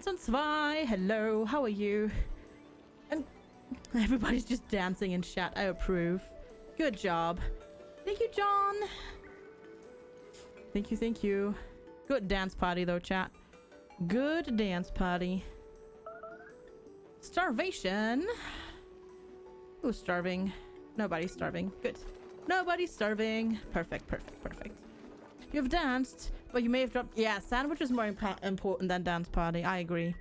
1902, hello, how are you? And everybody's just dancing in chat. I approve. Good job. Thank you, John. Thank you, thank you. Good dance party though, chat. Good dance party. Starvation. Who's starving? Nobody's starving. Good. Nobody's starving. Perfect, perfect, perfect. You've danced, but you may have dropped... Yeah, sandwich is more important than dance party. I agree.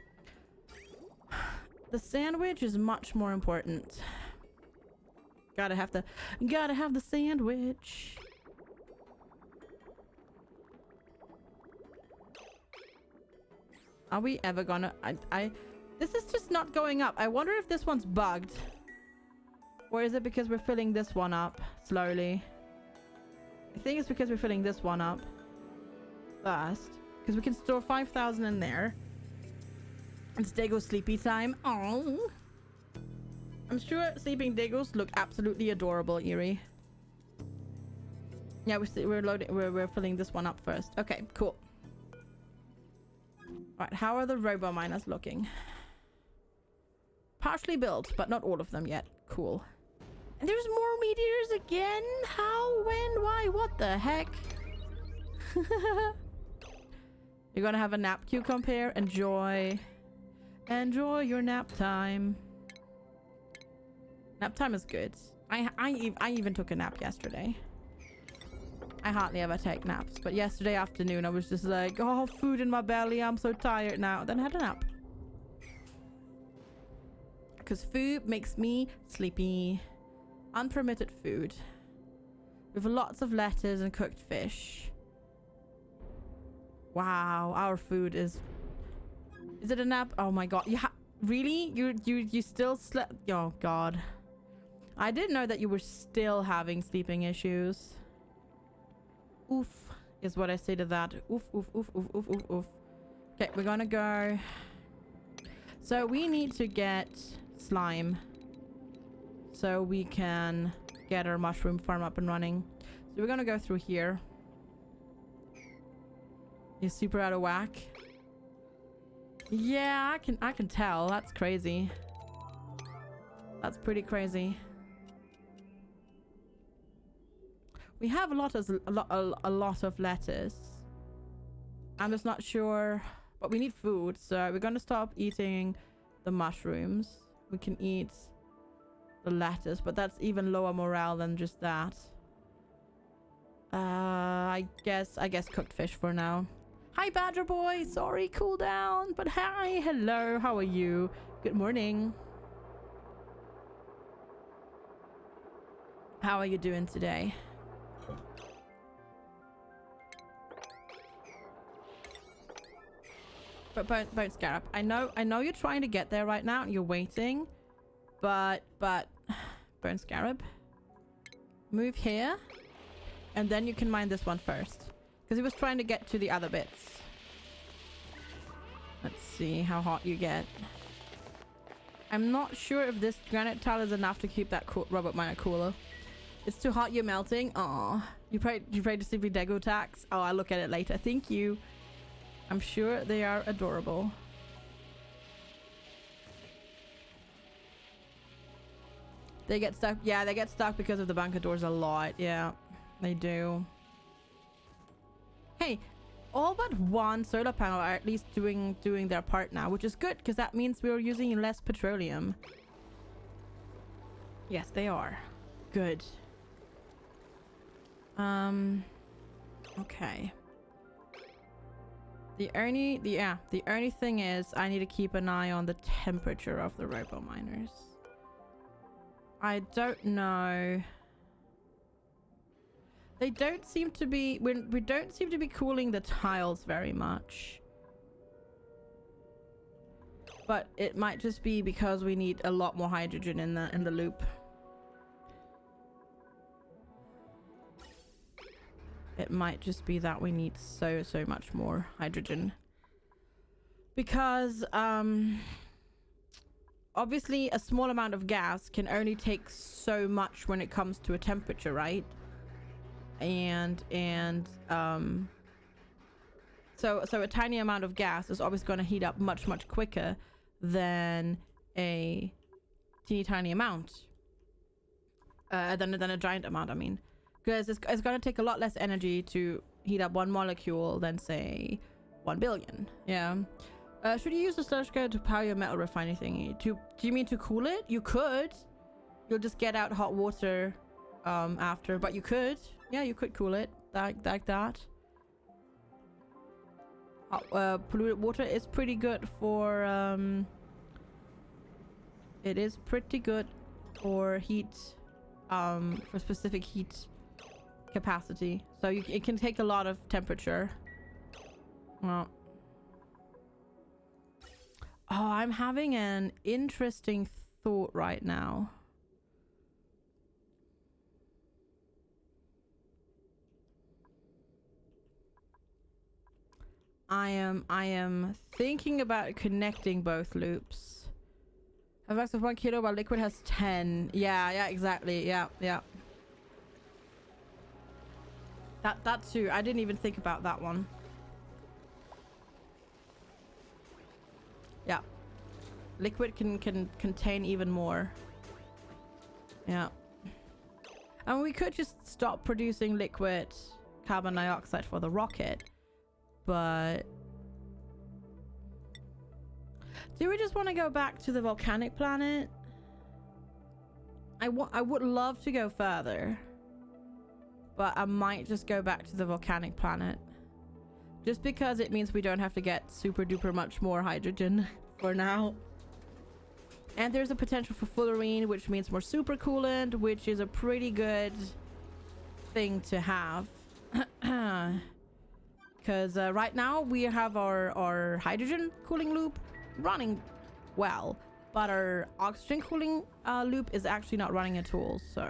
The sandwich is much more important. Gotta have the sandwich. Are we ever gonna... This is just not going up. I wonder if this one's bugged. Or is it because we're filling this one up slowly? I think it's because we're filling this one up first. Because we can store 5,000 in there. It's Dago's sleepy time. Oh, I'm sure sleeping Dagos look absolutely adorable, Eerie. Yeah, we're filling this one up first. Okay, cool. Alright, how are the robo miners looking? Partially built, but not all of them yet. Cool. And there's more meteors again? How? When? Why? What the heck? You're gonna have a nap, Cucumber. Enjoy. Enjoy your nap time. Nap time is good. I even took a nap yesterday. I hardly ever take naps, but yesterday afternoon I was just like, oh, food in my belly, I'm so tired now. Then I had a nap. Because food makes me sleepy. Unpermitted food. We have lots of lettuce and cooked fish. Wow, our food is... Is it a nap? Oh my god. Really? You still slept? Oh god. I didn't know that you were still having sleeping issues. Oof is what I say to that. Oof, oof, oof, oof, oof, oof, oof. Okay, we're gonna go. So we need to get slime. So we can get our mushroom farm up and running. So we're gonna go through here. He's super out of whack. Yeah, I can tell. That's crazy. That's pretty crazy. We have a lot of lettuce. I'm just not sure, but we need food, so we're gonna stop eating the mushrooms. We can eat the lettuce, but that's even lower morale than just that. I guess cooked fish for now. Hi, Badger Boy. Sorry, cool down. But hi, hello. How are you? Good morning. How are you doing today? But Bone Scarab, I know you're trying to get there right now and you're waiting, but Bone Scarab, move here, and then you can mine this one first, because he was trying to get to the other bits. Let's see how hot you get. I'm not sure if this granite tile is enough to keep that robot miner cooler. It's too hot, you're melting. Aw, you prayed to Sleepy Dago tax. Oh, I'll look at it later. Thank you. I'm sure they are adorable. They get stuck. Yeah, they get stuck because of the bunker doors a lot. Yeah, they do. Hey, all but one solar panel are at least doing their part now, which is good because that means we're using less petroleum. Yes, they are. Good. Okay. The only thing is I need to keep an eye on the temperature of the robo miners. I don't know. They don't seem to be we don't seem to be cooling the tiles very much. But it might just be because we need a lot more hydrogen in the loop. It might just be that we need so much more hydrogen. Because obviously a small amount of gas can only take so much when it comes to a temperature, right? And So a tiny amount of gas is always going to heat up much quicker than a teeny tiny amount. Than a giant amount, I mean. Because it's going to take a lot less energy to heat up one molecule than, say, 1 billion. Yeah. Should you use the sludge code to power your metal refining thingy? Do you mean to cool it? You could. You'll just get out hot water after, but you could. Yeah, you could cool it like that. Polluted water is pretty good for it is pretty good for heat, for specific heat capacity. So it can take a lot of temperature. Well, oh, I'm having an interesting thought right now. I am thinking about connecting both loops. A max of 1 kilo while liquid has 10. Yeah, exactly. Yeah. That too. I didn't even think about that one. Yeah. Liquid can contain even more. Yeah. And we could just stop producing liquid carbon dioxide for the rocket. But do we just want to go back to the volcanic planet? I would love to go further, but I might just go back to the volcanic planet, just because it means we don't have to get super duper much more hydrogen for now. And there's a potential for fullerene, which means more supercoolant, which is a pretty good thing to have. Because right now we have our hydrogen cooling loop running well, but our oxygen cooling loop is actually not running at all, so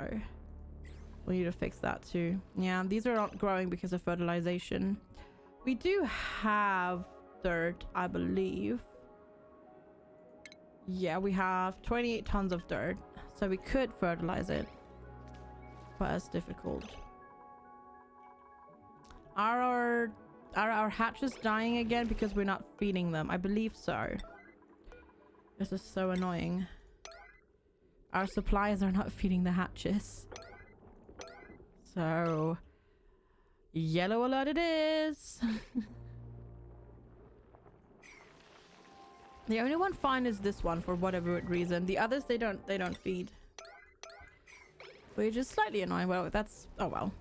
we need to fix that too. Yeah, these are not growing because of fertilization. We do have dirt, I believe. Yeah, we have 28 tons of dirt, so we could fertilize it, but it's difficult. Are our hatches dying again because we're not feeding them? I believe so. This is so annoying. Our suppliers are not feeding the hatches. So, yellow alert it is. The only one fine is this one for whatever reason. The others they don't feed. Which is slightly annoying. Well, that's oh well.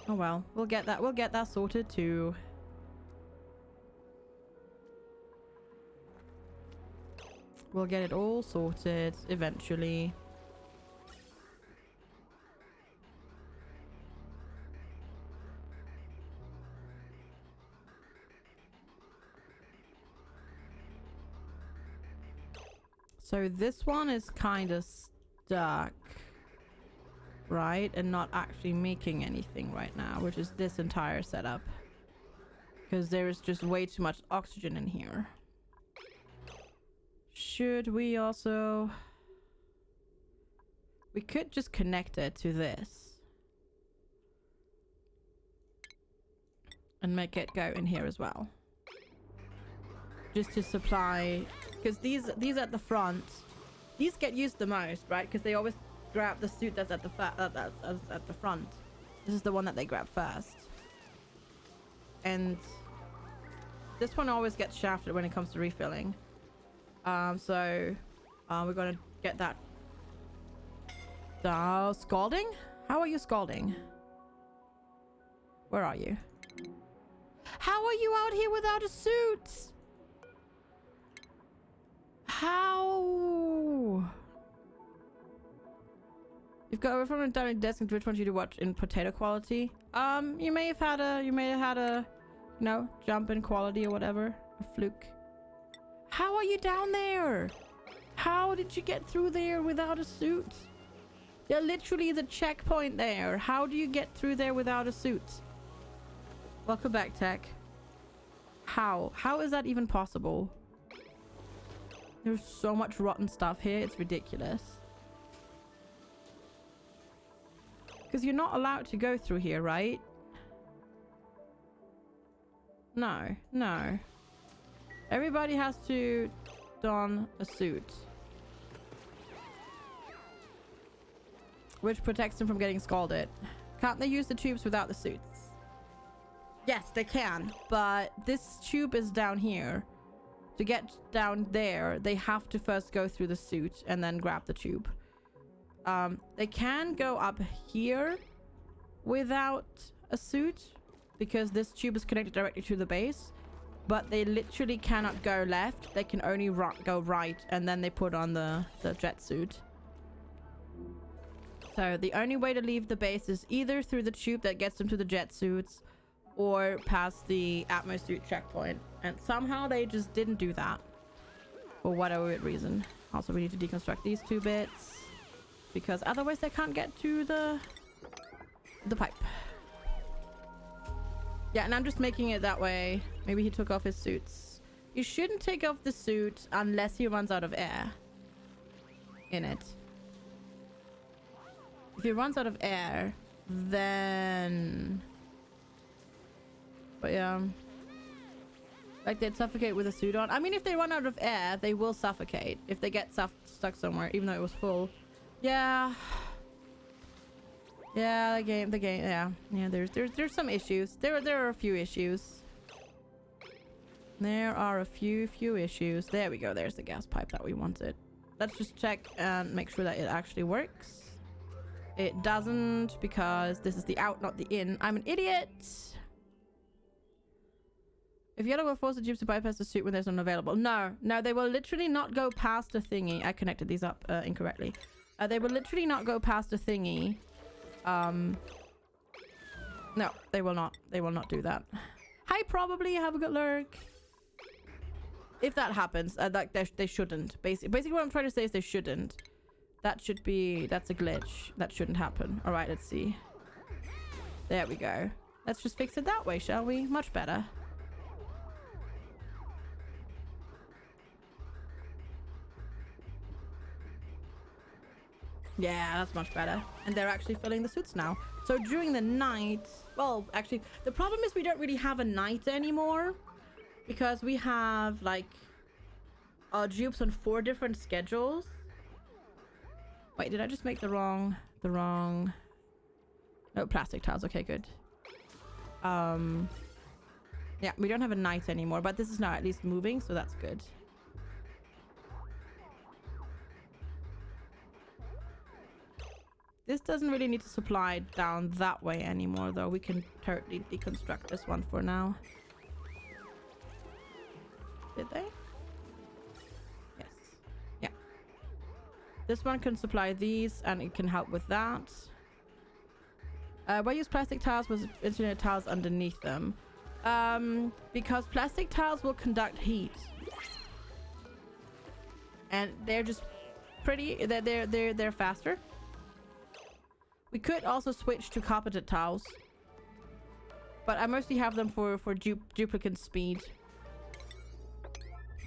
Oh well. We'll get that sorted too. We'll get it all sorted eventually. So this one is kind of stuck, right? And not actually making anything right now, which is this entire setup. Because there is just way too much oxygen in here. Should we also... We could just connect it to this. And make it go in here as well. Just to supply... Because these at the front, these get used the most, right? Because they always grab the suit that's at the front. This is the one that they grab first. And this one always gets shafted when it comes to refilling. So we're gonna get that. Scalding? How are you scalding? Where are you? How are you out here without a suit? How? You've got over from a dining desk and Twitch wants you to watch in potato quality. You may have had a, you know, jump in quality or whatever. A fluke. How are you down there? How did you get through there without a suit? There literally is a checkpoint there. How do you get through there without a suit? Welcome back, Tech. How? How is that even possible? There's so much rotten stuff here. It's ridiculous. Because you're not allowed to go through here, right? No, no. Everybody has to don a suit, which protects them from getting scalded. Can't they use the tubes without the suits? Yes, they can, but this tube is down here. To get down there, they have to first go through the suit and then grab the tube. They can go up here without a suit because this tube is connected directly to the base, but they literally cannot go left. They can only go right, and then they put on the jet suit. So the only way to leave the base is either through the tube that gets them to the jet suits or past the Atmos suit checkpoint. And somehow they just didn't do that for whatever reason. Also, we need to deconstruct these 2 bits because otherwise they can't get to the pipe. Yeah, and I'm just making it that way. Maybe he took off his suits. You shouldn't take off the suit unless he runs out of air in it. If he runs out of air, then... But yeah. Like, they'd suffocate with a suit on. I mean, if they run out of air, they will suffocate. If they get stuck somewhere, even though it was full. Yeah. Yeah, the game, yeah. Yeah, there's some issues. There are a few issues. There are a few issues. There we go. There's the gas pipe that we wanted. Let's just check and make sure that it actually works. It doesn't because this is the out, not the in. I'm an idiot. If yellow will force the tubes to bypass the suit when there's none available. No, they will literally not go past the thingy. I connected these up incorrectly. They will literally not go past the thingy. No, they will not. They will not do that. Hi, probably. Have a good lurk. If that happens, like they shouldn't. Basically, what I'm trying to say is they shouldn't. That's a glitch. That shouldn't happen. All right, let's see. There we go. Let's just fix it that way, shall we? Much better. Yeah, that's much better. And they're actually filling the suits now. So during the night... Well, actually, the problem is we don't really have a night anymore. Because we have, like... our dupes on 4 different schedules. Wait, did I just make the wrong... No, plastic tiles. Okay, good. Yeah, we don't have a night anymore. But this is now at least moving, so that's good. This doesn't really need to supply down that way anymore, though. We can totally deconstruct this one for now. Did they? Yes. Yeah. This one can supply these, and it can help with that. Why use plastic tiles with insulated tiles underneath them? Because plastic tiles will conduct heat. And they're just pretty... They're faster. We could also switch to carpeted tiles, but I mostly have them for duplicate speed.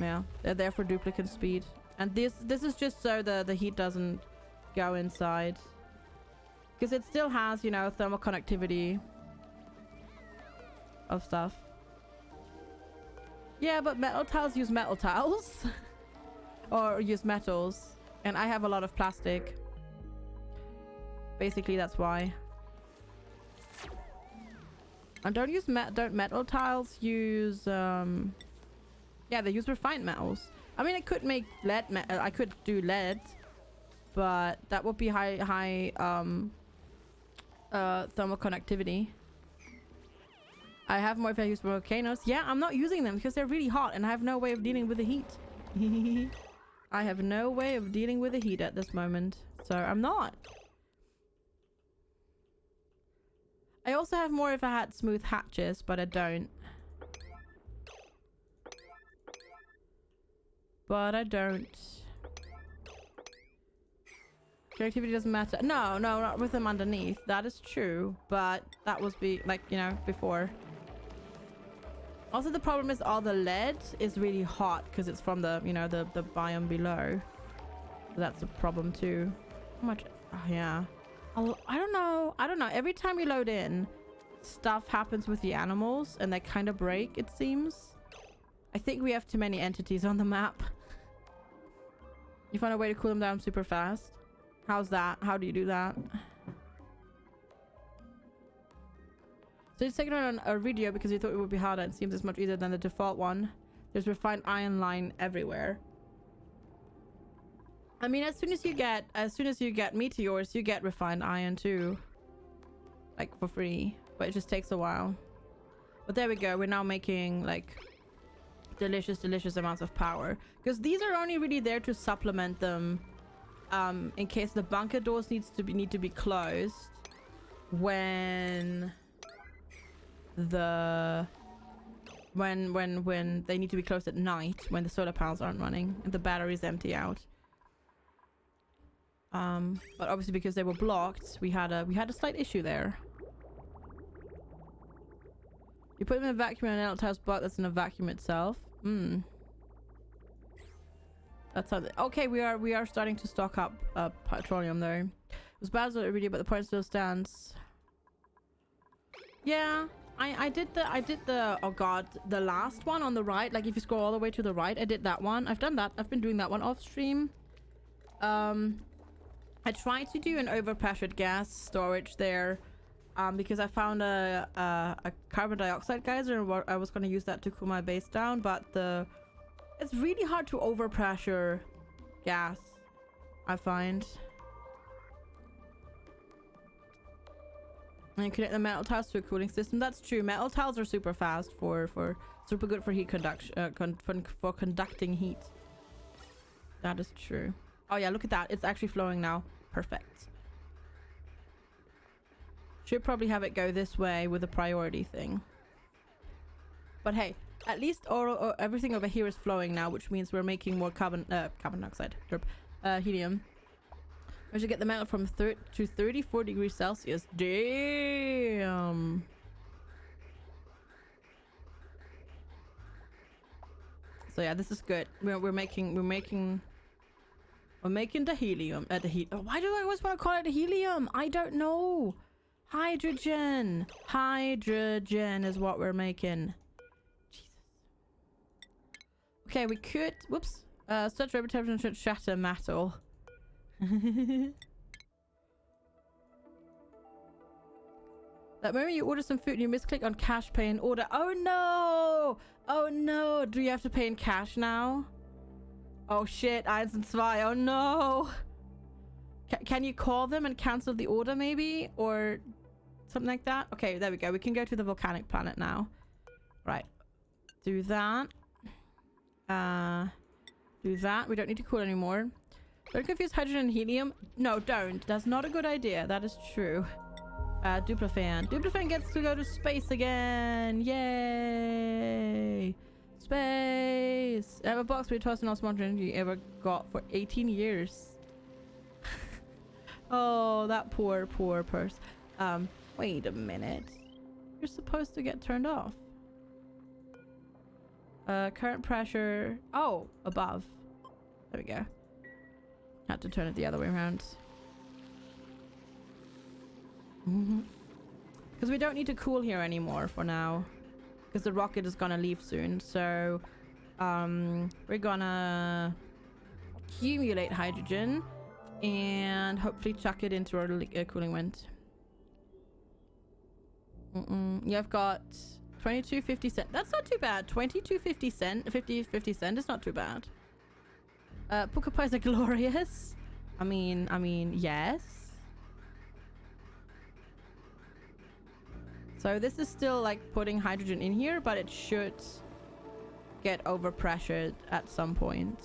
Yeah, they're there for duplicate speed, and this is just so the heat doesn't go inside, because it still has, you know, thermal conductivity of stuff. Yeah, but metal tiles use metal tiles or use metals, and I have a lot of plastic. Basically, that's why. And don't metal tiles use yeah, they use refined metals. I mean, I could make lead I could do lead, but that would be high thermal conductivity. I have more if I use volcanoes. Yeah, I'm not using them because they're really hot and I have no way of dealing with the heat. I have no way of dealing with the heat at this moment, so I'm not. I also have more if I had smooth hatches, but I don't. Connectivity doesn't matter. No, not with them underneath. That is true, but that was before. Also, the problem is all the lead is really hot because it's from the, the biome below. So that's a problem too. How much? Oh, yeah. I don't know. Every time we load in, stuff happens with the animals and they kind of break, it seems. I think we have too many entities on the map. You find a way to cool them down super fast. How's that? How do you do that? So it's taken on a video because you thought it would be harder. It seems it's much easier than the default one. There's refined iron line everywhere. I mean, as soon as you get meteors, you get refined iron too. Like for free. But it just takes a while. But there we go. We're now making like delicious amounts of power. Because these are only really there to supplement them in case the bunker doors need to be closed when when they need to be closed at night when the solar panels aren't running and the batteries empty out. But obviously because they were blocked, we had a slight issue there. You put them in a vacuum and an L-tiles block that's in a vacuum itself. That's how okay, we are starting to stock up petroleum though. It was bad as a video, but the point still stands. Yeah, I did the oh god, the last one on the right. Like if you scroll all the way to the right, I did that one. I've done that. I've been doing that one off stream. I tried to do an overpressured gas storage there because I found a carbon dioxide geyser and I was going to use that to cool my base down, but it's really hard to overpressure gas, I find. And you connect the metal tiles to a cooling system. That's true. Metal tiles are super fast for super good for heat conduction for conducting heat. That is true. Oh yeah, look at that. It's actually flowing now. Perfect. Should probably have it go this way with a priority thing. But hey, at least everything over here is flowing now, which means we're making more carbon dioxide, helium. We should get the metal from to 34 degrees Celsius. Damn. So yeah, this is good. We're making the helium. Why do I always want to call it helium? I don't know. Hydrogen. Hydrogen is what we're making. Jesus. Okay, we could. Whoops. Such reputation should shatter metal. That moment you order some food and you misclick on cash pay and order. Oh no! Oh no! Do you have to pay in cash now? Oh shit, 1 and 2. Oh no! Can you call them and cancel the order maybe? Or something like that? Okay, there we go. We can go to the volcanic planet now. Right. Do that. Do that. We don't need to cool anymore. Don't confuse hydrogen and helium. No, don't. That's not a good idea. That is true. Duplafan. Duplafan gets to go to space again. Yay! Space! I have a box with the most modern energy you ever got for 18 years. Oh, that poor person. Wait a minute. You're supposed to get turned off. Current pressure. Oh, above. There we go. Had to turn it the other way around. Because we don't need to cool here anymore for now. Because the rocket is gonna leave soon. So, we're gonna accumulate hydrogen and hopefully chuck it into our cooling vent. Yeah, I've got 22.50 cents. That's not too bad. 22.50 cents. 50 cents is not too bad. Puka pies are glorious. I mean, yes. So this is still like putting hydrogen in here, but it should get overpressured at some point.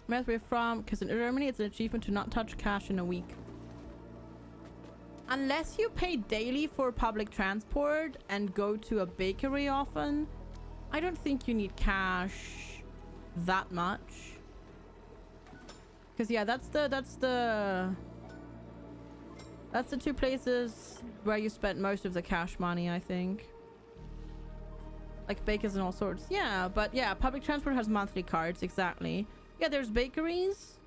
Where's we're from? Because in Germany it's an achievement to not touch cash in a week. Unless you pay daily for public transport and go to a bakery often, I don't think you need cash that much. Because yeah, that's the two places where you spent most of the cash money, I think. Like bakers and all sorts. Yeah, but yeah, public transport has monthly cards, exactly. Yeah, there's bakeries.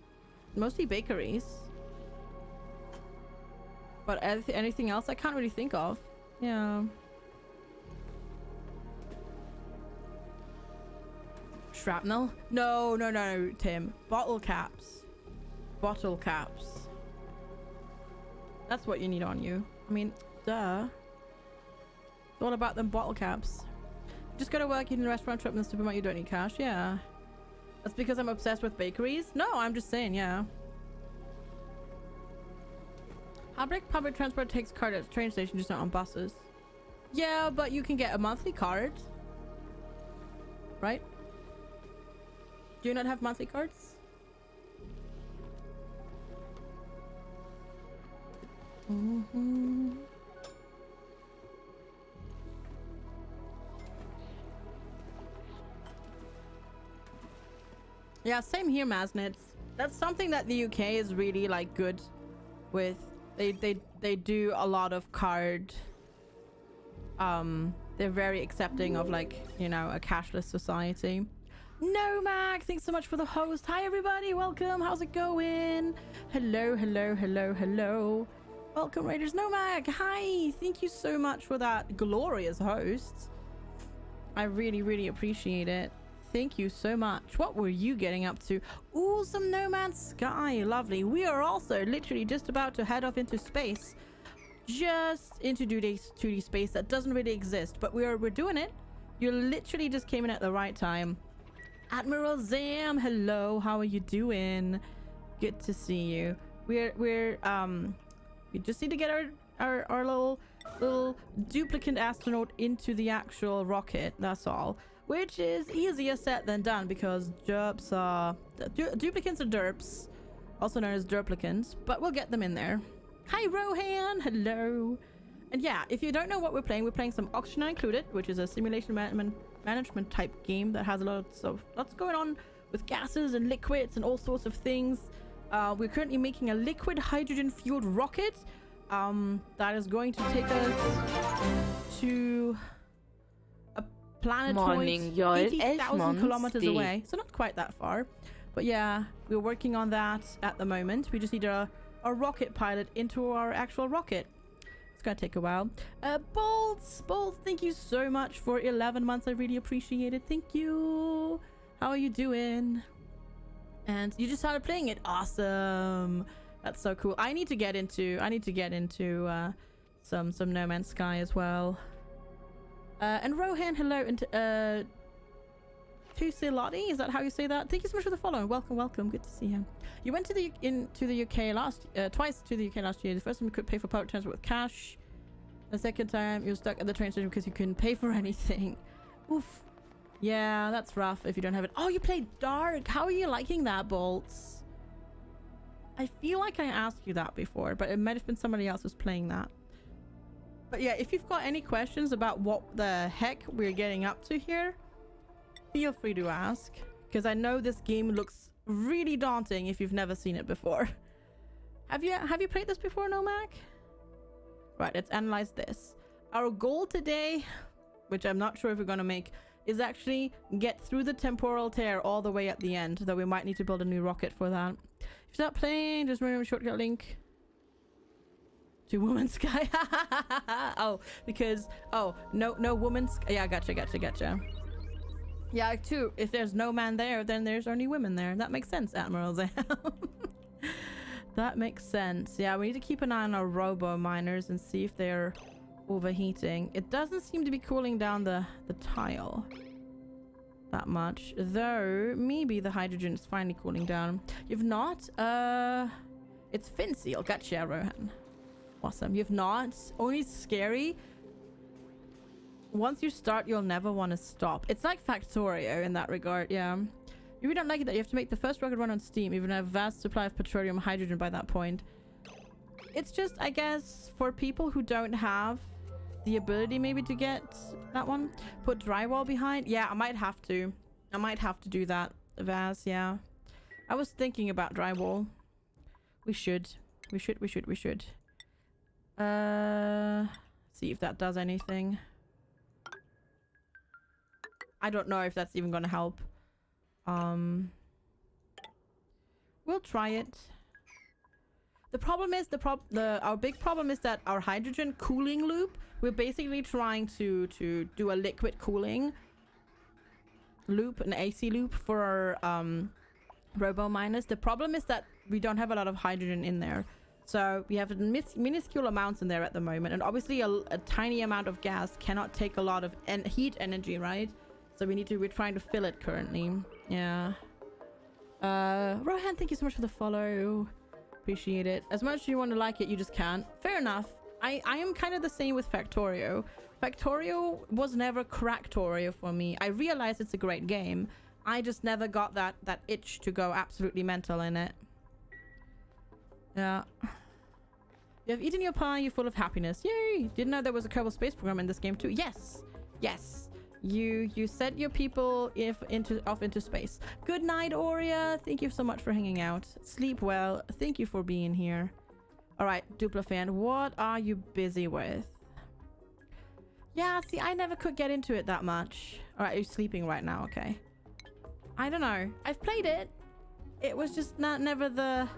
Mostly bakeries. But anything else I can't really think of. Yeah. Shrapnel? No, no, no, Tim. Bottle caps. Bottle caps. That's what you need on you. I mean, duh. It's all about them bottle caps. Just go to work, eat in a restaurant, trip in the supermarket, you don't need cash. Yeah. That's because I'm obsessed with bakeries? No, I'm just saying, yeah. Public transport takes card at the train station, just not on buses. Yeah, but you can get a monthly card. Right? Do you not have monthly cards? Mm-hmm. Yeah, same here, Maznits. That's something that the UK is really like good with. They do a lot of card. They're very accepting of, like, you know, a cashless society. No, Mac, thanks so much for the host. Hi everybody, welcome. How's it going? Hello, hello, hello, hello. Welcome, Raiders. No, Mac, hi. Thank you so much for that glorious host. I really, really appreciate it. Thank you so much. What were you getting up to? Ooh, some No Man's Sky. Lovely. We are also literally just about to head off into space. Just into 2D space that doesn't really exist, but we're doing it. You literally just came in at the right time. Admiral Zam, hello. How are you doing? Good to see you. We just need to get our little duplicate astronaut into the actual rocket. That's all. Which is easier said than done because duplicates are derps, also known as derplicants, but we'll get them in there. Hi Rohan, hello. And yeah, if you don't know what we're playing some Oxygen Not Included, which is a simulation management type game that has lots going on with gases and liquids and all sorts of things. We're currently making a liquid hydrogen fueled rocket that is going to take us to a planetoid 80,000 kilometers away, so not quite that far, but yeah, we're working on that at the moment. We just need a rocket pilot into our actual rocket. It's gonna take a while. Bolts, thank you so much for 11 months. I really appreciate it. Thank you. How are you doing? And you just started playing it. Awesome. That's so cool. I need to get into some No Man's Sky as well. And Rohan, hello. And Tusilati, is that how you say that? Thank you so much for the follow. Welcome. Good to see you. You went to the UK twice to the UK last year. The first time you could pay for public transport with cash. The second time you were stuck at the train station because you couldn't pay for anything. Oof. Yeah, that's rough if you don't have it. Oh, you played Dark. How are you liking that, Bolts? I feel like I asked you that before, but it might have been somebody else who's playing that. But yeah, if you've got any questions about what the heck we're getting up to here, feel free to ask, because I know this game looks really daunting if you've never seen it before. Have you played this before, Nomac? Right, let's analyze this. Our goal today, which I'm not sure if we're going to make, is actually get through the temporal tear all the way at the end, though we might need to build a new rocket for that. If you're not playing, just remember shortcut link to Woman's Sky. Oh, because no Woman's Sky. Yeah, gotcha. Yeah, too. If there's no man there, then there's only women there. That makes sense, Admiral Zam. That makes sense. Yeah, we need to keep an eye on our robo miners and see if they're overheating. It doesn't seem to be cooling down the tile that much, though maybe the hydrogen is finally cooling down. You've not? It's fin seal. Gotcha, Rohan. Awesome. You've not? Only scary. Once you start, you'll never want to stop. It's like Factorio in that regard, yeah. If you don't like it, that you have to make the first rocket run on steam, even a vast supply of petroleum hydrogen by that point. It's just, I guess, for people who don't have the ability maybe to get that one, put drywall behind. Yeah, I might have to do that, Vaz. Yeah, I was thinking about drywall. We should see if that does anything. I don't know if that's even gonna help. We'll try it. The problem is our big problem is that our hydrogen cooling loop, we're basically trying to do a liquid cooling loop, an AC loop for our robo miners. The problem is that we don't have a lot of hydrogen in there, so we have minuscule amounts in there at the moment, and obviously a tiny amount of gas cannot take a lot of heat energy, right? So we're trying to fill it currently. Yeah. Rohan, thank you so much for the follow. Appreciate it. As much as you want to like it, you just can't. Fair enough. I am kind of the same with Factorio. Factorio was never Cracktorio for me. I realize it's a great game. I just never got that itch to go absolutely mental in it. Yeah. You have eaten your pie, you're full of happiness. Yay! Didn't know there was a Kerbal Space Program in this game too. Yes. Yes. You sent your people off into space. Good night, Aurea. Thank you so much for hanging out. Sleep well. Thank you for being here. All right, Dupla fan, what are you busy with? Yeah, see, I never could get into it that much. All right, you're sleeping right now. Okay. I don't know. I've played it. It was just never the...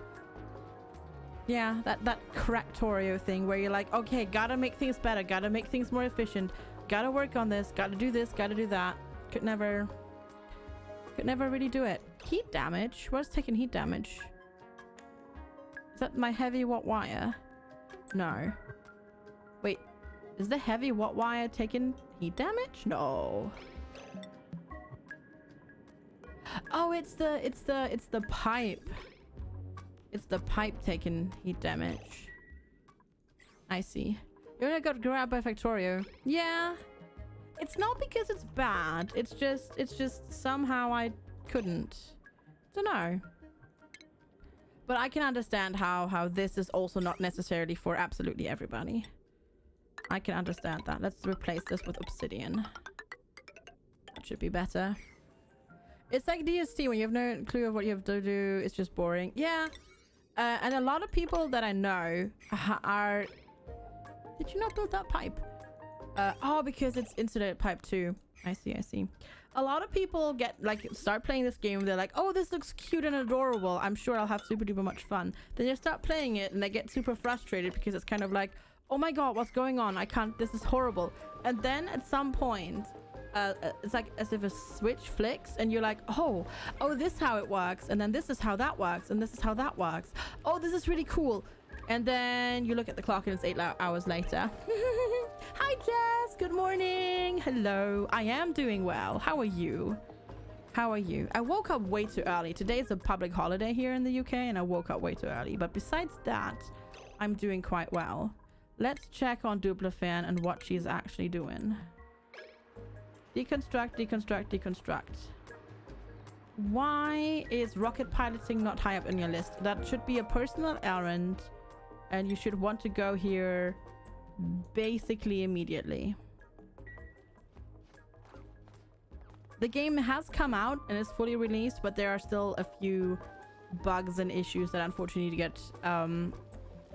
Yeah, that Cracktorio thing where you're like, okay, gotta make things better, gotta make things more efficient, gotta work on this, gotta do this, gotta do that. Could never really do it. Heat damage? What's taking heat damage? Is that my heavy watt wire? No. Wait, is the heavy watt wire taking heat damage? No. Oh, it's the pipe. It's the pipe taking heat damage. I see. You only got grabbed by Factorio. Yeah. It's not because it's bad. It's just somehow I couldn't. Don't know. But I can understand how this is also not necessarily for absolutely everybody. I can understand that. Let's replace this with obsidian. That should be better. It's like DST when you have no clue of what you have to do. It's just boring. Yeah. And a lot of people that I know are... Did you not build that pipe? Oh, because it's insulated pipe too. I see. A lot of people start playing this game. They're like, oh, this looks cute and adorable. I'm sure I'll have super duper much fun. Then you start playing it and they get super frustrated because it's kind of like, oh my god, what's going on? I can't, this is horrible. And then at some point, it's like as if a switch flicks and you're like, oh, this is how it works. And then this is how that works. And this is how that works. Oh, this is really cool. And then you look at the clock and it's 8 hours later. Hi, Jess. Good morning. Hello. I am doing well. How are you? How are you? I woke up way too early. Today is a public holiday here in the UK and I woke up way too early. But besides that, I'm doing quite well. Let's check on Duplafan and what she's actually doing. Deconstruct, deconstruct, deconstruct. Why is rocket piloting not high up in your list? That should be a personal errand. And you should want to go here basically immediately. The game has come out and is fully released, but there are still a few bugs and issues that unfortunately need to get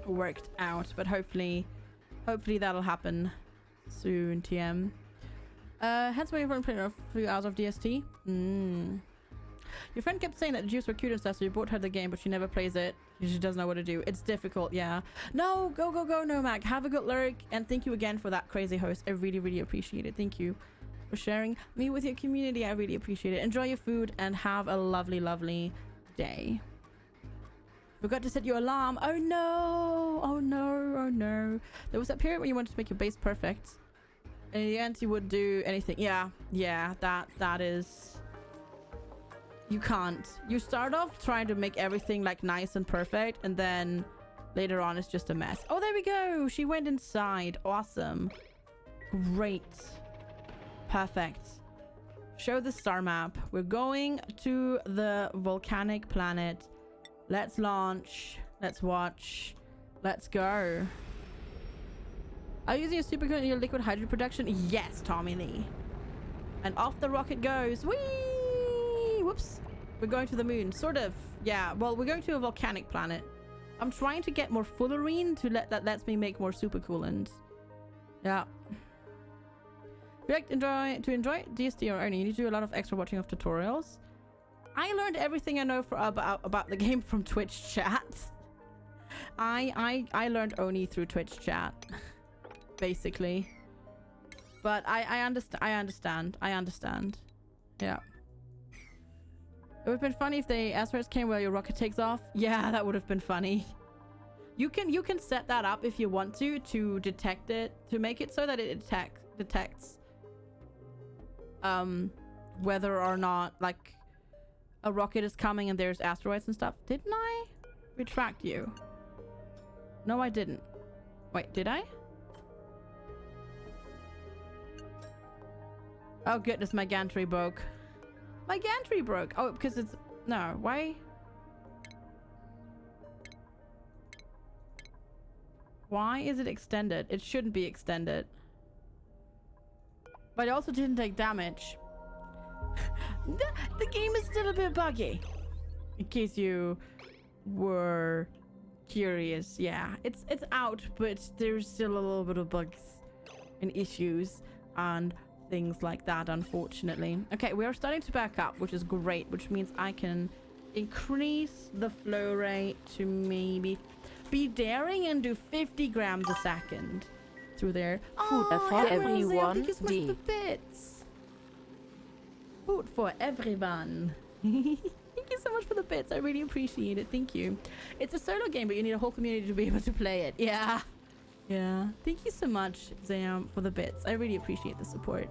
worked out. But hopefully that'll happen soon, TM. Hence why you've playing a few hours of DST. Your friend kept saying that the juice were cute and stuff, so you bought her the game, but she never plays it. She doesn't know what to do. It's difficult, yeah. No, go, Nomac. Have a good lurk, and thank you again for that crazy host. I really, really appreciate it. Thank you for sharing me with your community. I really appreciate it. Enjoy your food, and have a lovely, lovely day. Forgot to set your alarm. Oh no! Oh no! Oh no! There was that period when you wanted to make your base perfect. And in the end, you would do anything. Yeah, that is... You can't. You start off trying to make everything like nice and perfect, and then later on it's just a mess. Oh, there we go. She went inside. Awesome. Great. Perfect. Show the star map. We're going to the volcanic planet. Let's launch. Let's watch. Let's go. Are you using a supercooler in your liquid hydrogen production? Yes, Tommy Lee. And off the rocket goes. Whee! Whoops. We're going to the moon. Sort of. Yeah. Well, we're going to a volcanic planet. I'm trying to get more fullerene that lets me make more supercoolants. Yeah. If you like to enjoy DST or only, you need to do a lot of extra watching of tutorials. I learned everything I know about the game from Twitch chat. I learned Oni through Twitch chat, basically. But I understand. Yeah. It would have been funny if the asteroids came while your rocket takes off. Yeah, that would have been funny. You can set that up if you want to detect it, to make it so that it detects whether or not like a rocket is coming and there's asteroids and stuff. Didn't I retract you? No, I didn't. Wait, did I? Oh goodness, my gantry broke. My gantry broke. Oh, because it's... No, why? Why is it extended? It shouldn't be extended. But it also didn't take damage. The game is still a bit buggy. In case you were curious. Yeah, it's out, but there's still a little bit of bugs and issues and things like that, unfortunately. Okay, we are starting to back up, which is great, which means I can increase the flow rate to maybe be daring and do 50 grams a second through there. Food for everyone. Thank you so much for the bits. Food for everyone. Thank you so much for the bits. I really appreciate it. Thank you. It's a solo game, but you need a whole community to be able to play it. Yeah. Yeah. Thank you so much, Zam, for the bits. I really appreciate the support.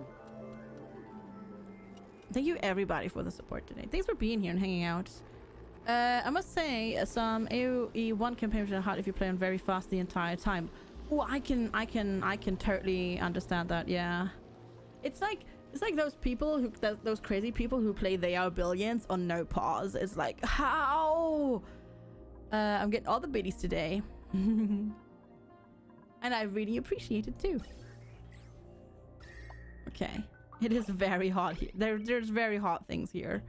Thank you, everybody, for the support today. Thanks for being here and hanging out. I must say, some AoE 1 campaigns are hard if you play on very fast the entire time. Oh, I can totally understand that. Yeah. It's like those people who, those crazy people who play They Are Billions on no pause. It's like, how? I'm getting all the biddies today. And I really appreciate it too. Okay. It is very hot here. There's very hot things here.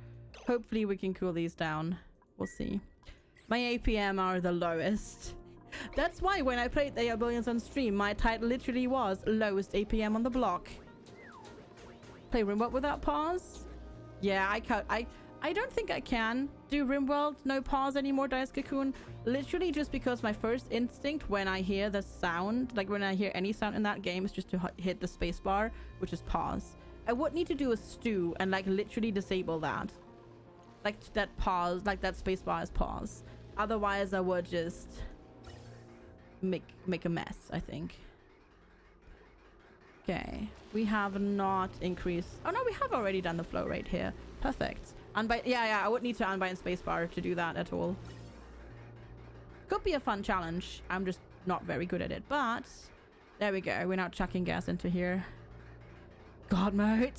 Hopefully we can cool these down. We'll see. My APM are the lowest. That's why when I played They Are Billions on stream, my title literally was lowest APM on the block. Play RimWorld without pause? Yeah, I don't think I can do RimWorld no pause anymore, Dice Cocoon. Literally just because my first instinct when I hear the sound, like when I hear any sound in that game, is just to hit the space bar, which is pause. I would need to do a stew and like literally disable that. Like that pause, like that space bar is pause. Otherwise I would just make a mess, I think. Okay, we have not increased. Oh no, we have already done the flow rate here. Perfect. Unbind. Yeah, I would need to unbind spacebar to do that at all. Could be a fun challenge. I'm just not very good at it, but there we go. We're now chucking gas into here. God mode.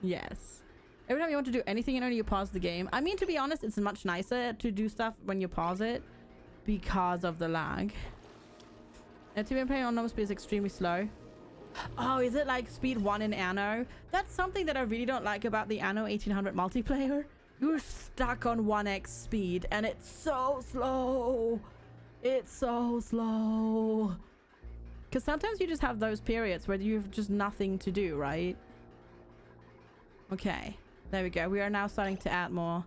Yes. Every time you want to do anything, you know, you pause the game. I mean, to be honest, it's much nicer to do stuff when you pause it because of the lag. To be playing on normal speed is extremely slow. Oh, is it like speed 1 in Anno? That's something that I really don't like about the Anno 1800 multiplayer. You're stuck on 1x speed and it's so slow. It's so slow. Because sometimes you just have those periods where you have just nothing to do, right? Okay, there we go. We are now starting to add more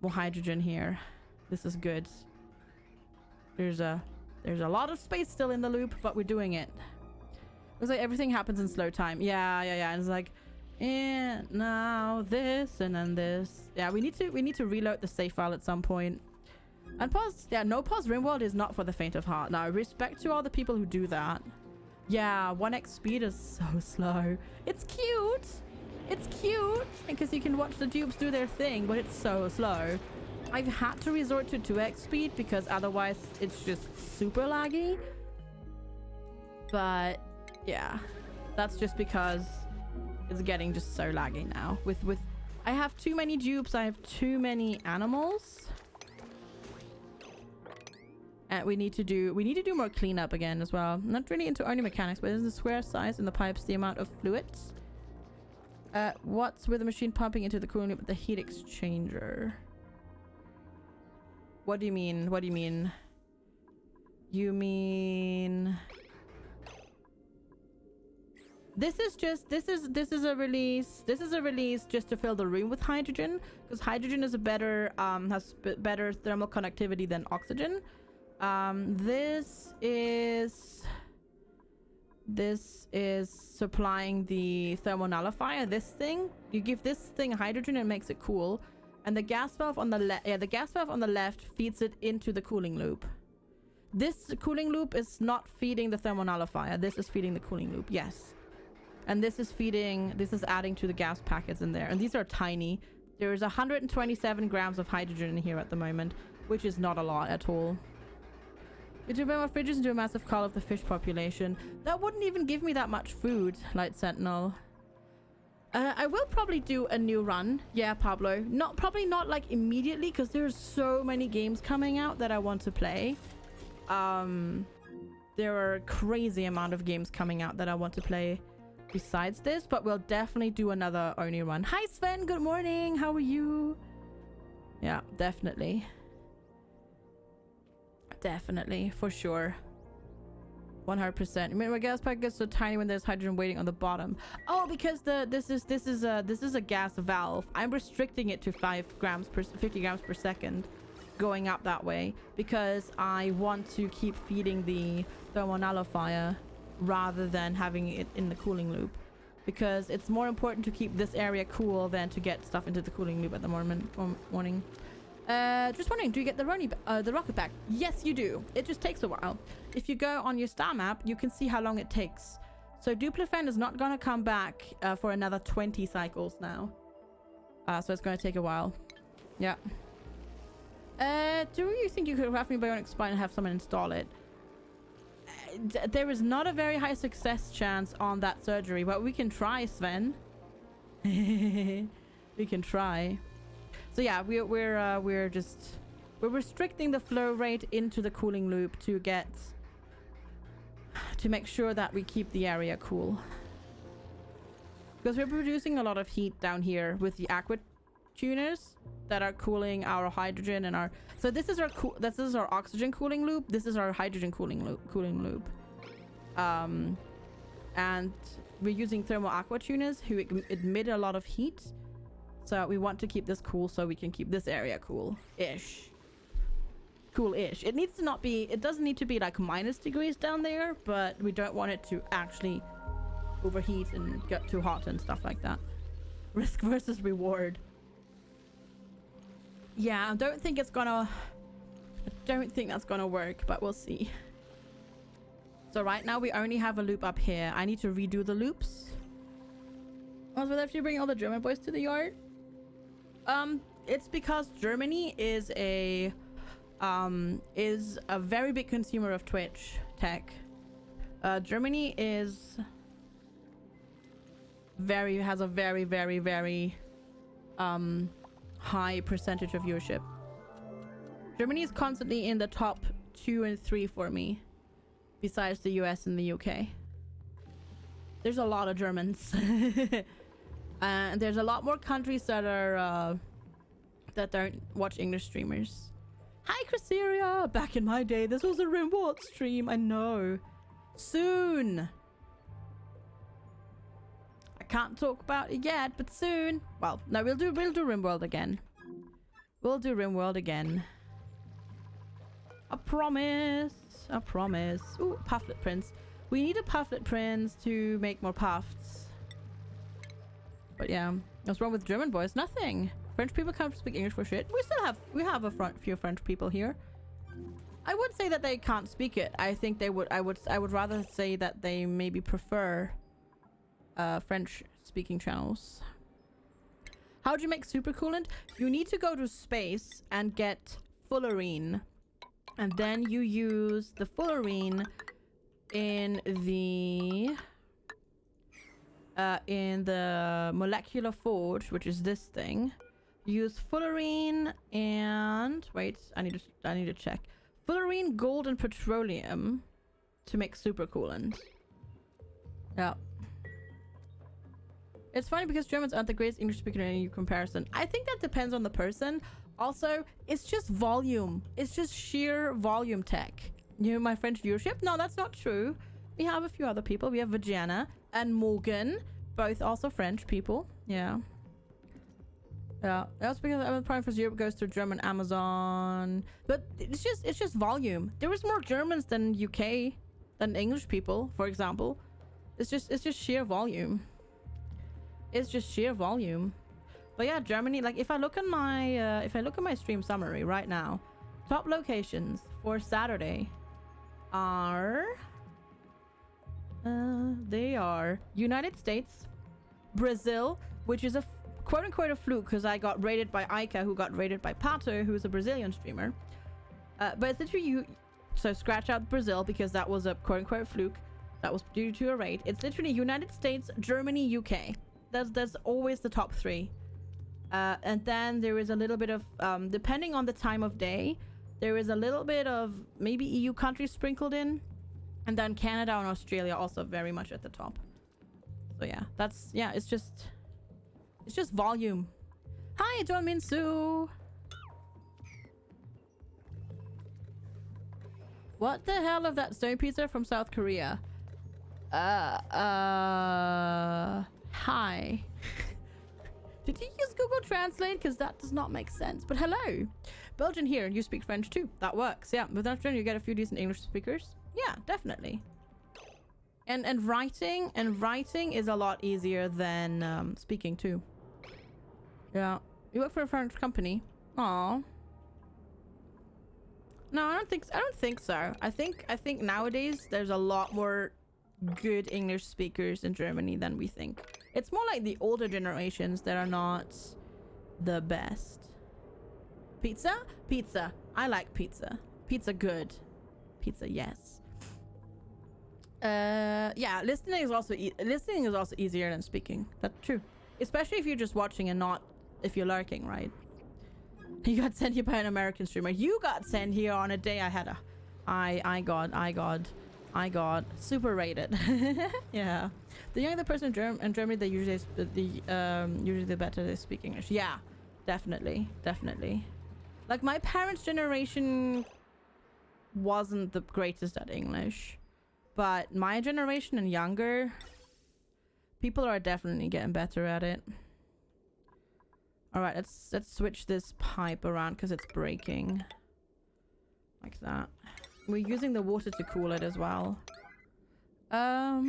hydrogen here. This is good. There's a lot of space still in the loop, but we're doing it. Looks like everything happens in slow time. Yeah. And it's like, and now this and then this. Yeah, we need to reload the save file at some point. And pause. Yeah, no pause RimWorld is not for the faint of heart. Now, respect to all the people who do that. Yeah, 1x speed is so slow. It's cute. It's cute because you can watch the dupes do their thing, but it's so slow. I've had to resort to 2x speed because otherwise it's just super laggy. But yeah, that's just because it's getting just so laggy now. With I have too many dupes, I have too many animals. And we need to do more cleanup again as well. I'm not really into only mechanics, but is the square size in the pipes the amount of fluids? What's with the machine pumping into the cooling loop with the heat exchanger? What do you mean? What do you mean? You mean this is a release just to fill the room with hydrogen, because hydrogen is a better has better thermal conductivity than oxygen. This is supplying the thermal nullifier. This thing, you give this thing hydrogen and it makes it cool, and the gas valve on the left feeds it into the cooling loop. This cooling loop is not feeding the thermal nullifier. This is feeding the cooling loop. Yes. And this is adding to the gas packets in there. And these are tiny. There is 127 grams of hydrogen in here at the moment, which is not a lot at all. You do more fridges and do a massive call of the fish population. That wouldn't even give me that much food, Light Sentinel. I will probably do a new run. Yeah, Pablo. Probably not like immediately, because there's so many games coming out that I want to play. There are a crazy amount of games coming out that I want to play besides this, but we'll definitely do another Oni run. Hi Sven, good morning. How are you? Yeah, definitely. Definitely, for sure. 100%. I mean, my gas pack gets so tiny when there's hydrogen waiting on the bottom. Oh, because this is a gas valve. I'm restricting it to 50 grams per second, going up that way, because I want to keep feeding the thermal nullifier rather than having it in the cooling loop, because it's more important to keep this area cool than to get stuff into the cooling loop at the morning. Just wondering, do you get the rocket back? Yes, you do. It just takes a while. If you go on your star map, you can see how long it takes. So Duplifen is not going to come back for another 20 cycles now. So it's going to take a while. Yeah. Do you think you could craft me bionic spine and have someone install it? There is not a very high success chance on that surgery, but we can try, Sven. We can try. So yeah, we're restricting the flow rate into the cooling loop to make sure that we keep the area cool, because we're producing a lot of heat down here with the aqua tuners that are cooling our hydrogen and our. So this is our oxygen cooling loop. This is our hydrogen cooling loop. And we're using thermal aqua tuners who emit a lot of heat. So we want to keep this cool so we can keep this area cool-ish. Cool-ish. It doesn't need to be like -degrees down there, but we don't want it to actually overheat and get too hot and stuff like that. Risk versus reward. Yeah, I don't think that's gonna work, but we'll see. So right now we only have a loop up here. I need to redo the loops. Also, if you bring all the German boys to the yard, it's because Germany is a very big consumer of Twitch tech. Germany has a very high percentage of viewership. Germany is constantly in the top 2 and 3 for me, besides the US and the UK. There's a lot of Germans. And there's a lot more countries that are that don't watch English streamers. Hi Chryseria! Back in my day, this was a RimWorld stream. I know. Soon. I can't talk about it yet, but soon. Well, no, we'll do RimWorld again. We'll do RimWorld again. I promise. I promise. Ooh, pufflet prints. We need a pufflet prints to make more puffs. But yeah, what's wrong with German boys? Nothing. French people can't speak English for shit. We have a few French people here. I would say that they can't speak it. I think they would. I would rather say that they maybe prefer French speaking channels. How do you make super coolant? You need to go to space and get fullerene, and then you use the fullerene in the molecular forge, which is this thing. Use fullerene and wait, I need to check. Fullerene, gold, and petroleum to make super coolant. Yeah. It's funny because Germans aren't the greatest English speaker in any comparison. I think that depends on the person. Also, it's just volume. It's just sheer volume tech. You know, my French viewership? No, that's not true. We have a few other people. We have Virginia and Morgan, both also French people. Yeah. Yeah, that's because Amazon Prime for Europe goes through German Amazon, but it's just volume. There is more Germans than UK, than English people, for example. It's just sheer volume. It's just sheer volume. But yeah, Germany. Like if I look at my stream summary right now, top locations for Saturday are they are United States, Brazil, which is a quote-unquote a fluke because I got rated by Aika, who got rated by Pato, who is a Brazilian streamer. But it's literally so scratch out Brazil because that was a quote-unquote fluke. That was due to a raid. It's literally United States, Germany, UK. That's always the top three. And then there is a little bit of, depending on the time of day, there is a little bit of maybe EU countries sprinkled in. And then Canada and Australia also very much at the top. So yeah, it's just volume. Hi, John Minsu. What the hell of that stone pizza from South Korea? Hi. Did you use Google Translate? Because that does not make sense. But hello. Belgian here, and you speak French too. That works. Yeah, with that you get a few decent English speakers. Yeah, definitely. And writing is a lot easier than speaking too. Yeah. You work for a French company. Aw. No, I don't think so. I think nowadays there's a lot more good English speakers in Germany than we think. It's more like the older generations that are not the best. Pizza? Pizza. I like pizza. Pizza good. Pizza, yes. Yeah, listening is also easier than speaking. That's true. Especially if you're just watching and not if you're lurking, right? You got sent here by an American streamer. You got sent here on a day I had a I got super rated. Yeah. The younger the person in Germany, they usually usually the better they speak English. Yeah, definitely. Like my parents' generation wasn't the greatest at English, but my generation and younger people are definitely getting better at it. All right, let's switch this pipe around because it's breaking. Like that. We're using the water to cool it as well. Oh,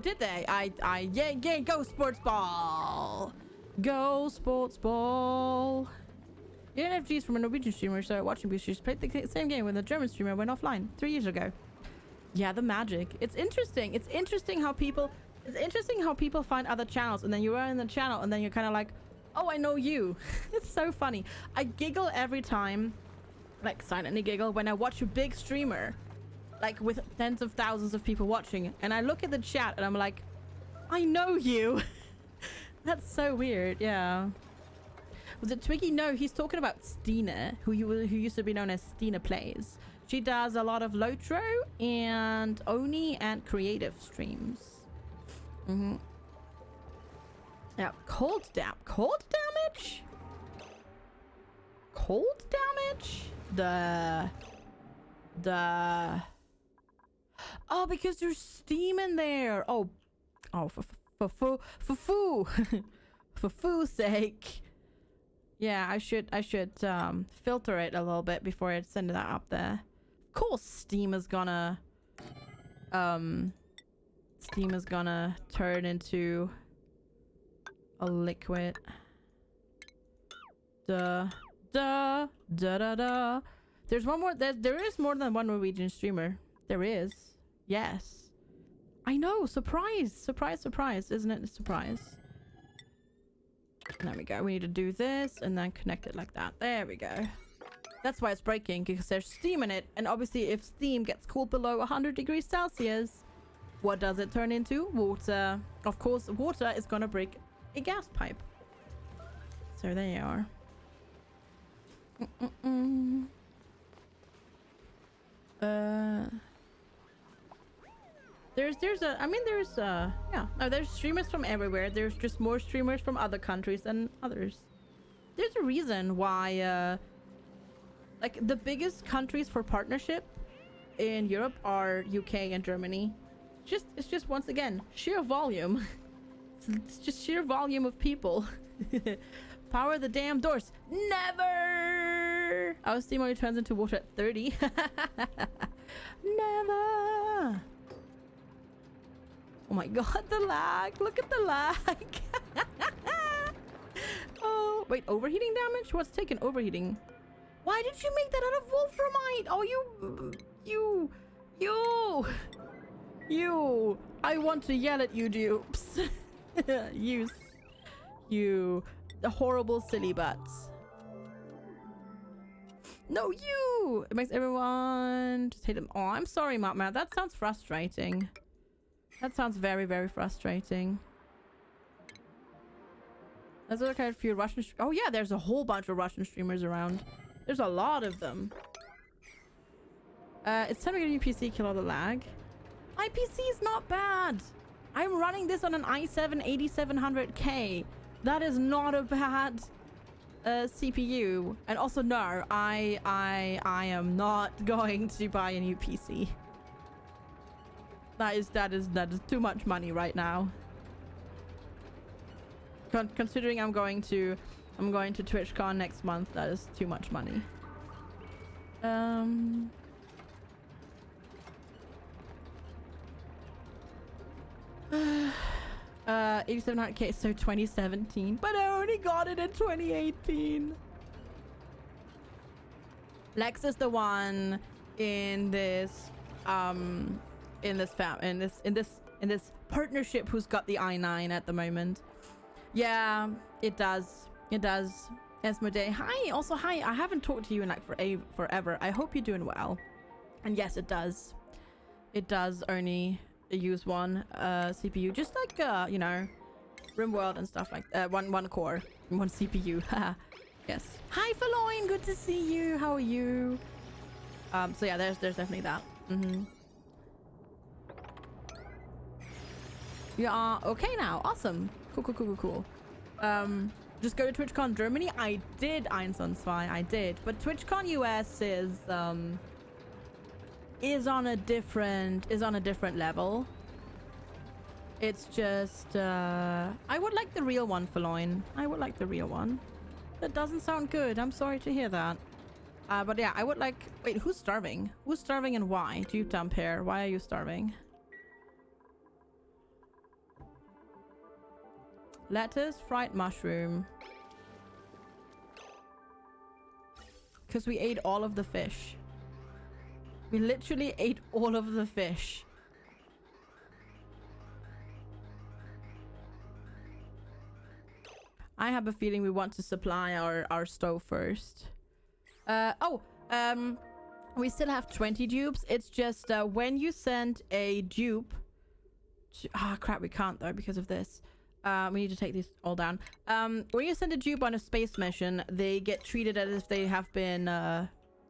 did they? Yeah, go sports ball! Go sports ball! Yeah, FGs from a Norwegian streamer started watching because she played the same game when the German streamer went offline 3 years ago. Yeah, the magic. It's interesting. It's interesting how people find other channels and then you are in the channel and then you're kind of like, oh, I know you. It's so funny. I giggle every time, like silently giggle, when I watch a big streamer, like with tens of thousands of people watching, and I look at the chat and I'm like, I know you. That's so weird. Yeah. Was it Twiggy? No, he's talking about Stina, who used to be known as Stina Plays. She does a lot of Lotro and Oni and creative streams. Yeah, cold damage? Cold damage? Oh, because there's steam in there. Oh, for foo's sake. Yeah, I should filter it a little bit before I send that up there. Of course, steam is gonna turn into a liquid. There's one more. There is more than one Norwegian streamer. There is. Yes. I know. Surprise, isn't it? A surprise. There we go. We need to do this and then connect it like that. There we go. That's why it's breaking, because there's steam in it. And obviously if steam gets cooled below 100 degrees Celsius, what does it turn into? Water. Of course, water is gonna break a gas pipe. So there you are. There's streamers from everywhere. There's just more streamers from other countries than others. There's a reason why like the biggest countries for partnership in Europe are UK and Germany. It's just once again sheer volume. It's just sheer volume of people. Power the damn doors. Never. Our steam only turns into water at 30. Never. Oh my god, the lag. Look at the lag. Oh, wait, overheating damage? What's taken overheating? Why did you make that out of wolframite? Oh, you. I want to yell at you, dupes. You, the horrible silly butts. No, you. It makes everyone just hate them. Oh, I'm sorry, Matt. That sounds frustrating. That sounds very, very frustrating. There's okay a few Russian. Oh yeah, there's a whole bunch of Russian streamers around. There's a lot of them. It's time to get a new PC, kill all the lag. My PC is not bad. I'm running this on an i7 8700K. That is not a bad CPU. And also, no, I am not going to buy a new PC. That is too much money right now. Considering I'm going to TwitchCon next month, that is too much money. 8700K, so 2017, but I only got it in 2018. Lex is the one in this partnership who's got the i9 at the moment. Yeah, it does. Esmode, hi. Also, hi. I haven't talked to you in like forever. I hope you're doing well. And yes, it does. It does only use one CPU, just like you know, RimWorld and stuff like one core, one CPU. Yes. Hi, Feloin. Good to see you. How are you? So yeah, there's definitely that. You are okay now. Awesome. Cool. Just go to TwitchCon Germany. I did, Einstein. I did, but TwitchCon US is on a different level. It's just I would like the real one, Feloin. I would like the real one. That doesn't sound good. I'm sorry to hear that. But yeah, I would like. Wait, who's starving? Who's starving and why? Do you dump hair? Why are you starving? Lettuce, fried mushroom. Because we ate all of the fish. We literally ate all of the fish. I have a feeling we want to supply our stove first. We still have 20 dupes. It's just when you send a dupe to, crap, we can't though because of this. We need to take these all down. When you send a dupe on a space mission, they get treated as if they have been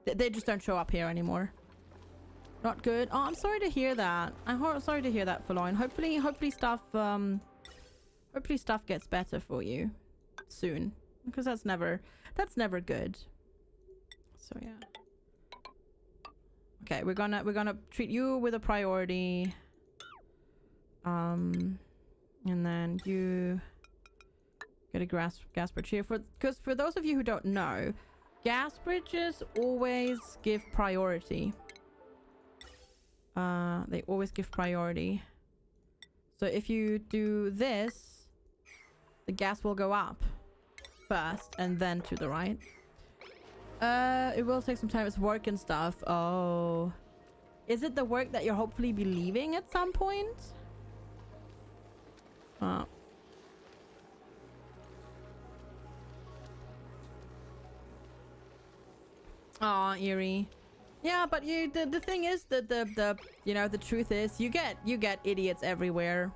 they just don't show up here anymore. Not good. Oh, I'm sorry to hear that. I'm sorry to hear that, Feloin. Hopefully stuff gets better for you soon, because that's never good. So yeah. Okay, we're gonna treat you with a priority. And then you get a gas bridge here, because for those of you who don't know, gas bridges always give priority. They always give priority. So if you do this, the gas will go up first and then to the right. It will take some time. It's work and stuff. Oh, is it the work that you'll hopefully be leaving at some point? Aw, Eerie. Yeah, but the thing is that the you know, the truth is you get idiots everywhere.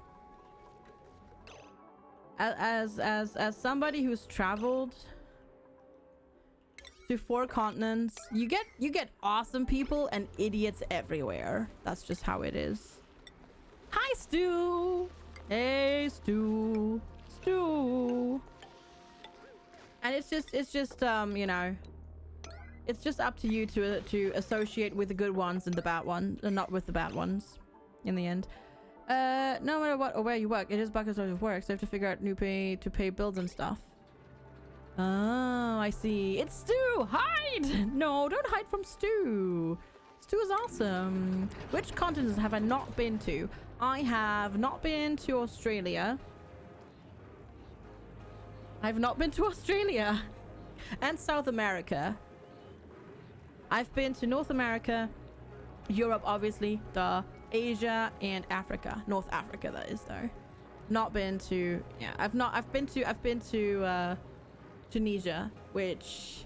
As somebody who's traveled to 4 continents, you get awesome people and idiots everywhere. That's just how it is. Hi, Stu. Hey, Stu. And it's just you know, it's just up to you to associate with the good ones and the bad ones, and not with the bad ones in the end. No matter what or where you work, it is buckets of work, so you have to figure out new pay to pay bills and stuff. Oh, I see. It's Stu! Hide! No, don't hide from Stu. Stu is awesome. Which continents have I not been to? I have not been to Australia. I've not been to Australia. And South America. I've been to North America, Europe, obviously, Asia, and Africa. North Africa, that is, though. Not been to... Yeah, I've been to Tunisia, which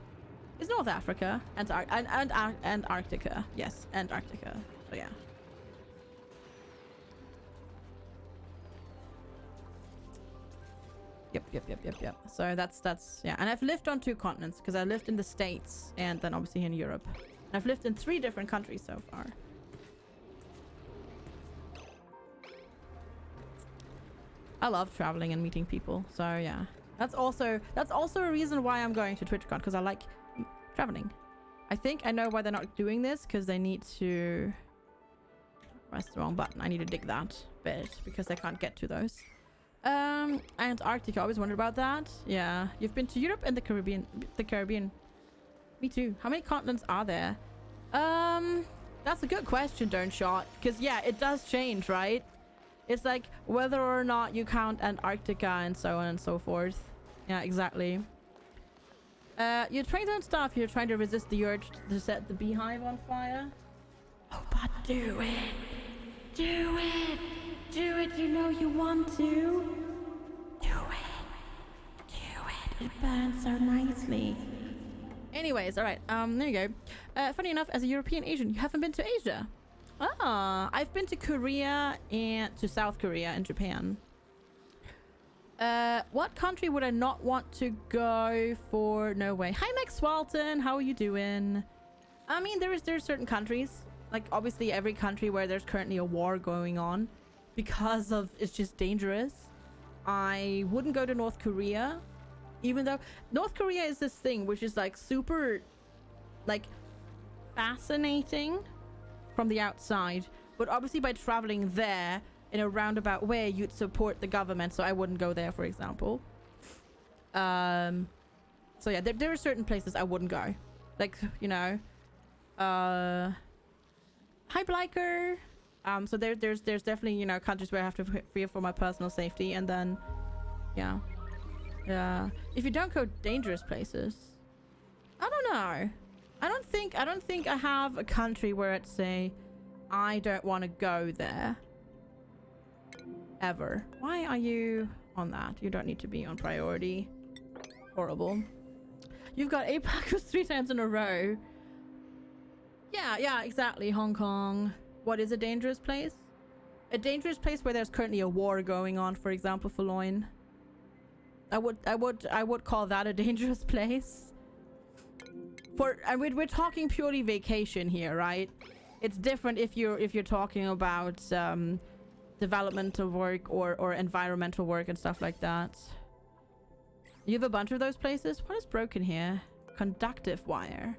is North Africa, and Antarctica. Yes, Antarctica. So yeah. Yep. So that's yeah. And I've lived on 2 continents because I lived in the States and then obviously in Europe. And I've lived in 3 different countries so far. I love traveling and meeting people. So yeah. That's also a reason why I'm going to TwitchCon, because I like traveling. I think I know why they're not doing this, because they need to press the wrong button. I need to dig that bit because they can't get to those. Antarctica, I always wondered about that. Yeah, you've been to Europe and the Caribbean. Me too. How many continents are there? That's a good question, Don't Shot, because yeah, it does change, right? It's like whether or not you count Antarctica and so on and so forth. Yeah, exactly. You're trying to stuff. You're trying to resist the urge to set the beehive on fire. Oh, but do it. Do it. Do it. You know you want to. Do it. Do it. It burns so nicely. Anyways, all right. There you go. Funny enough, as a European Asian, you haven't been to Asia. Ah, I've been to Korea and to South Korea and Japan. What country would I not want to go for? No way. Hi, Max Walton. How are you doing? I mean, there's certain countries, like obviously every country where there's currently a war going on because of it's just dangerous. I wouldn't go to North Korea, even though North Korea is this thing which is like super, like fascinating from the outside, but obviously by traveling there in a roundabout way you'd support the government, so I wouldn't go there, for example. So yeah, there are certain places I wouldn't go, like, you know. Hi Bliker. So there's definitely, you know, countries where I have to fear for my personal safety, and then yeah, if you don't go dangerous places, I don't know. I don't think I have a country where I'd say I don't want to go there ever. Why are you on that? You don't need to be on priority. Horrible. You've got APAC 3 times in a row. Yeah, exactly. Hong Kong. What is a dangerous place? A dangerous place where there's currently a war going on, for example, for Loin. I would call that a dangerous place. And we're talking purely vacation here, right? It's different if you're talking about developmental work or environmental work and stuff like that. You have a bunch of those places. What is broken here? Conductive wire.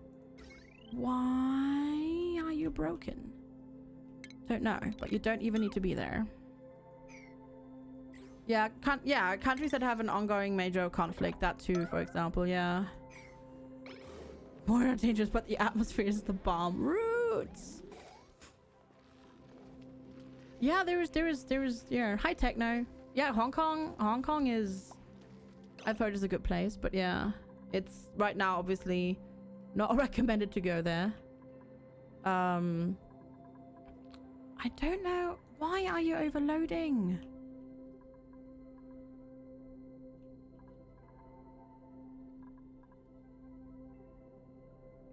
Why are you broken? Don't know, but you don't even need to be there. Yeah, countries that have an ongoing major conflict, that too, for example. Yeah. More dangerous, but the atmosphere is the bomb. Roots. Yeah, there is yeah. Hi Techno. Yeah, Hong Kong is, I've heard, is a good place, but yeah, it's right now obviously not recommended to go there. I don't know. Why are you overloading?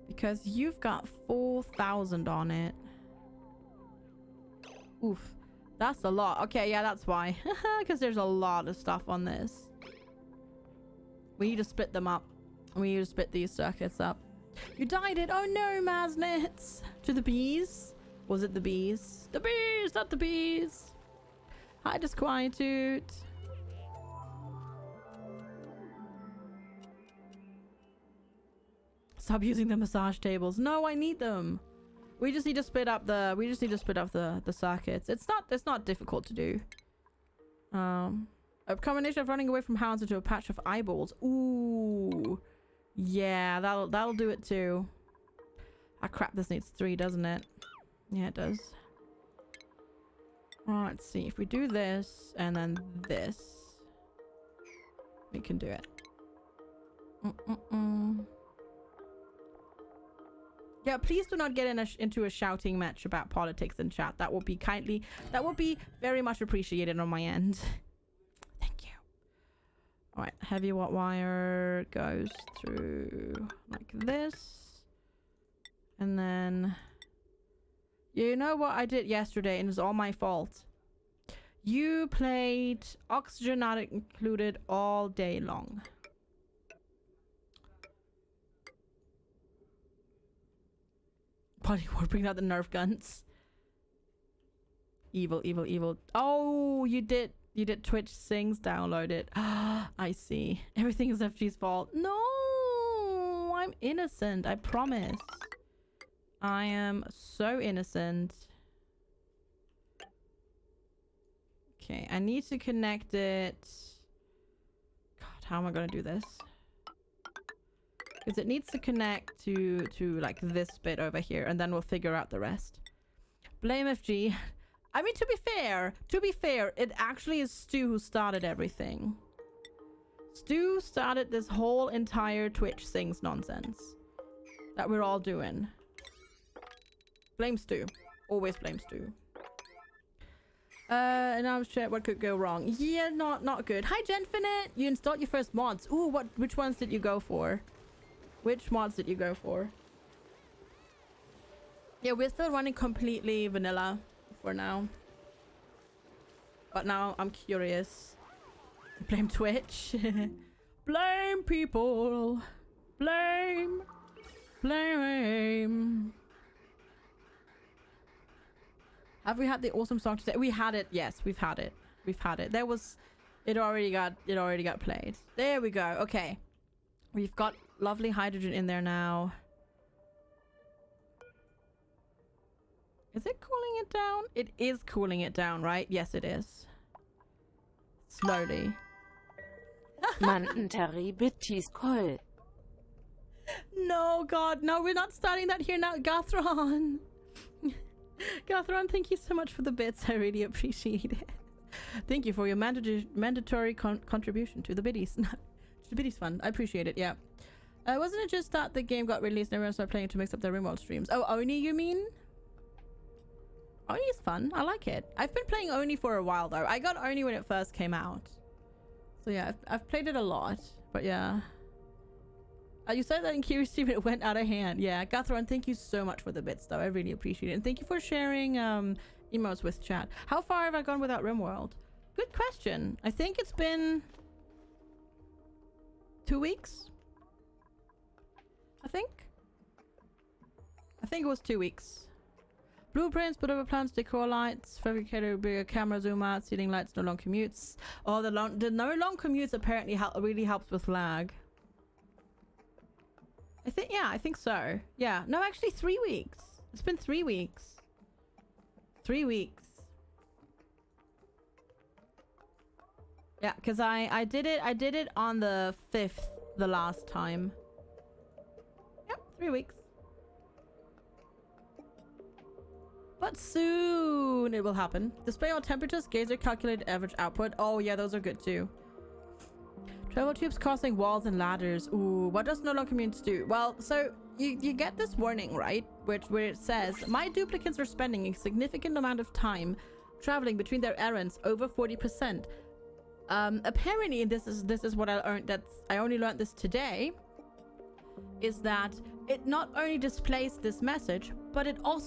Because you've got 4,000 on it. Oof. That's a lot. Okay, yeah, that's why. Because there's a lot of stuff on this. We need to split them up. We need to split these circuits up. You dyed it. Oh no, Maznits. To the bees. Was it the bees? The bees, not the bees. Hi, Disquietude. Stop using the massage tables. No, I need them. We just need to split up the circuits. It's not difficult to do. A combination of running away from hounds into a patch of eyeballs. Ooh. Yeah, that'll do it too. Ah crap, this needs 3, doesn't it? Yeah, it does. Oh, let's see. If we do this and then this, we can do it. Yeah, please do not get into a shouting match about politics in chat. That would be very much appreciated on my end. Thank you. All right, heavy wire goes through like this. And then, you know what I did yesterday, and it was all my fault. You played Oxygen Not Included all day long. Bodyboard, bring out the Nerf guns. Evil, evil, evil. Oh, you did Twitch Sings download it. I see. Everything is FG's fault. No, I'm innocent. I promise. I am so innocent. Okay, I need to connect it. God, how am I gonna do this? Because it needs to connect to like this bit over here, and then we'll figure out the rest. Blame FG. I mean, to be fair, it actually is Stu who started everything. Stu started this whole entire Twitch Sings nonsense that we're all doing. Blame Stu. Always blame Stu. And I'm sure what could go wrong. Yeah, not good. Hi, Genfinite. You installed your first mods. Ooh, which ones did you go for? Which mods did you go for? Yeah, we're still running completely vanilla for now. But now I'm curious. Blame Twitch. Blame people. Blame. Have we had the awesome song today? We had it. Yes, we've had it. We've had it. It already got played. There we go. Okay. We've got lovely hydrogen in there now. Is it cooling it down? It is cooling it down, right? Yes, it is. Slowly. FGsquared. No, God, no, we're not starting that here now. Gathron. Gathron, thank you so much for the bits. I really appreciate it. Thank you for your mandatory contribution to the biddies. To the biddies fund. I appreciate it, yeah. Wasn't it just that the game got released and everyone started playing to mix up their RimWorld streams? Oh, Oni, you mean? Oni is fun. I like it. I've been playing Oni for a while, though. I got Oni when it first came out. So yeah, I've played it a lot. But yeah. You said that in Kiri's stream it went out of hand. Yeah, Gathron, thank you so much for the bits, though. I really appreciate it. And thank you for sharing emotes with chat. How far have I gone without RimWorld? Good question. I think it's been 2 weeks. I think it was 2 weeks. Blueprints, put over plans, decor lights, fabricator, bigger camera zoom out, ceiling lights, no long commutes. Oh, the no long commutes apparently really helps with lag. I think so. Yeah, no, actually 3 weeks. It's been 3 weeks. 3 weeks. Yeah, because I did it on the 5th the last time. Yep, 3 weeks. But soon it will happen. Display all temperatures, gauger, calculated average output. Oh yeah, those are good too. Travel tubes crossing walls and ladders. Ooh, what does no long commutes do? Well, so you get this warning, right? Where it says, my duplicates are spending a significant amount of time traveling between their errands, over 40%. Apparently, this is what I learned. I only learned this today. Is that it not only displays this message, but it also